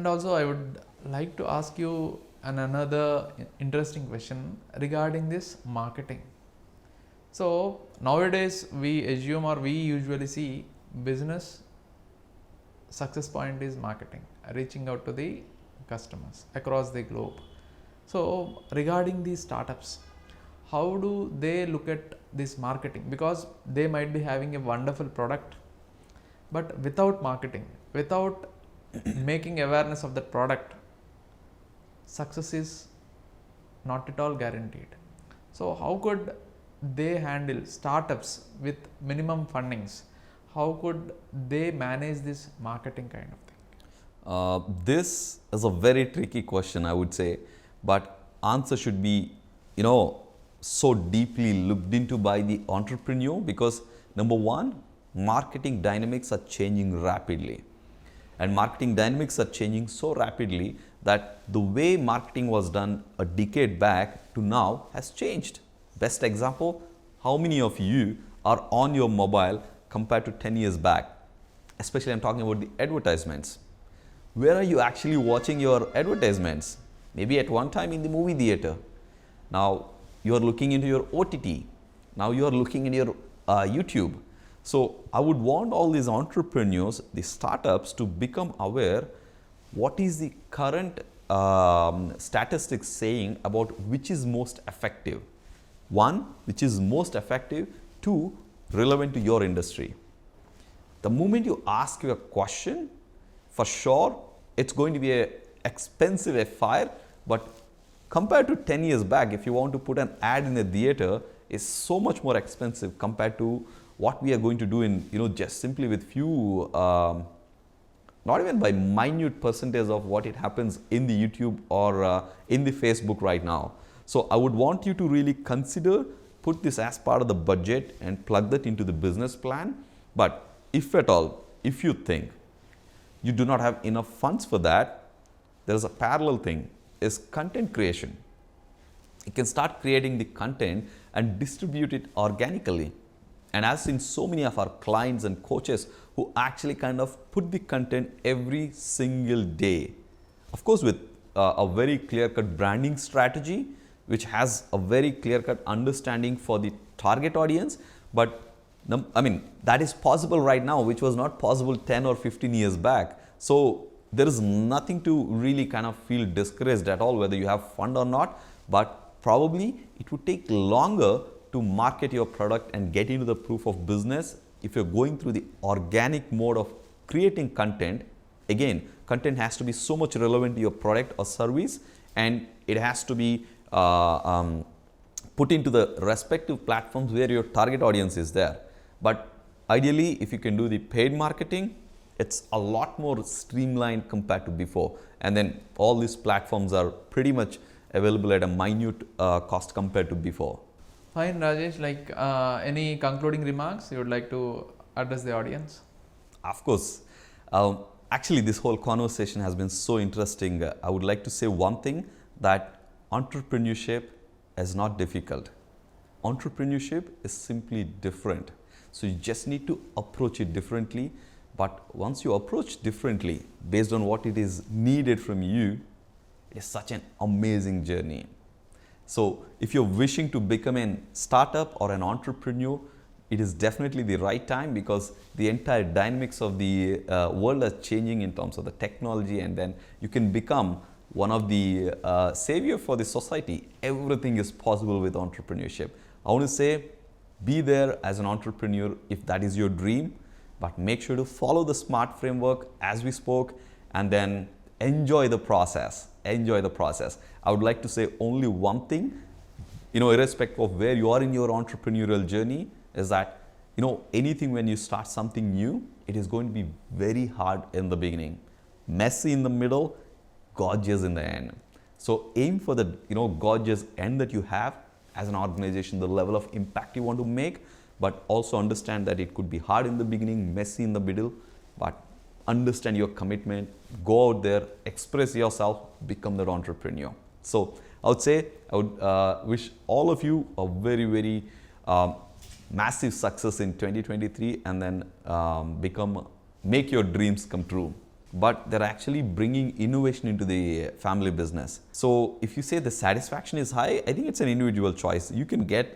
And also I would like to ask you another interesting question regarding this marketing. So nowadays we assume, or we usually see, business success point is marketing, reaching out to the customers across the globe. So regarding these startups, how do they look at this marketing? Because they might be having a wonderful product, but without marketing, without making awareness of that product, success is not at all guaranteed. So how could they handle startups with minimum fundings? How could they manage this marketing kind of thing? This is a very tricky question, I would say, but answer should be, so deeply looked into by the entrepreneur, because number one, marketing dynamics are changing rapidly. And marketing dynamics are changing so rapidly that the way marketing was done a decade back to now has changed. Best example, how many of you are on your mobile compared to 10 years back? Especially I'm talking about the advertisements. Where are you actually watching your advertisements? Maybe at one time in the movie theater. Now you are looking into your OTT. Now you are looking in your YouTube. So I would want all these entrepreneurs, the startups, to become aware what is the current statistics saying about which is most effective. One, which is most effective. Two, relevant to your industry. The moment you ask your question, for sure, it's going to be an expensive affair, but compared to 10 years back, if you want to put an ad in a theater, is so much more expensive compared to what we are going to do in, just simply with few, not even by minute percentage of what it happens in the YouTube or in the Facebook right now. So I would want you to really consider, put this as part of the budget and plug that into the business plan. But if at all, if you think you do not have enough funds for that, there is a parallel thing, is content creation. You can start creating the content and distribute it organically. And I've seen so many of our clients and coaches who actually kind of put the content every single day. Of course, with a very clear-cut branding strategy, which has a very clear-cut understanding for the target audience. But that is possible right now, which was not possible 10 or 15 years back. So there is nothing to really kind of feel discouraged at all, whether you have fund or not. But probably it would take longer to market your product and get into the proof of business if you're going through the organic mode of creating content. Again, content has to be so much relevant to your product or service, and it has to be put into the respective platforms where your target audience is there. But ideally, if you can do the paid marketing, it's a lot more streamlined compared to before. And then all these platforms are pretty much available at a minute cost compared to before. Fine, Rajesh, any concluding remarks you would like to address the audience? Of course. Actually, this whole conversation has been so interesting. I would like to say one thing, that entrepreneurship is not difficult. Entrepreneurship is simply different. So you just need to approach it differently. But once you approach differently, based on what it is needed from you, it's such an amazing journey. So if you're wishing to become a startup or an entrepreneur, it is definitely the right time, because the entire dynamics of the world are changing in terms of the technology, and then you can become one of the savior for the society. Everything is possible with entrepreneurship. I want to say, be there as an entrepreneur if that is your dream, but make sure to follow the SMART framework as we spoke, and then enjoy the process. Enjoy the process. I would like to say only one thing, irrespective of where you are in your entrepreneurial journey, is that, anything when you start something new, it is going to be very hard in the beginning, messy in the middle, gorgeous in the end. So aim for the, gorgeous end that you have as an organization, the level of impact you want to make, but also understand that it could be hard in the beginning, messy in the middle, but understand your commitment, go out there, express yourself, become that entrepreneur. So I would say, I would wish all of you a very, very massive success in 2023, and then make your dreams come true. but they're actually bringing innovation into the family business. So if you say the satisfaction is high, I think it's an individual choice. You can get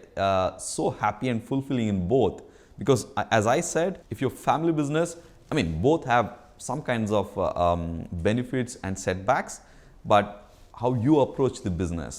so happy and fulfilling in both, because as I said, if your family business, I mean, both have some kinds of benefits and setbacks, but how you approach the business,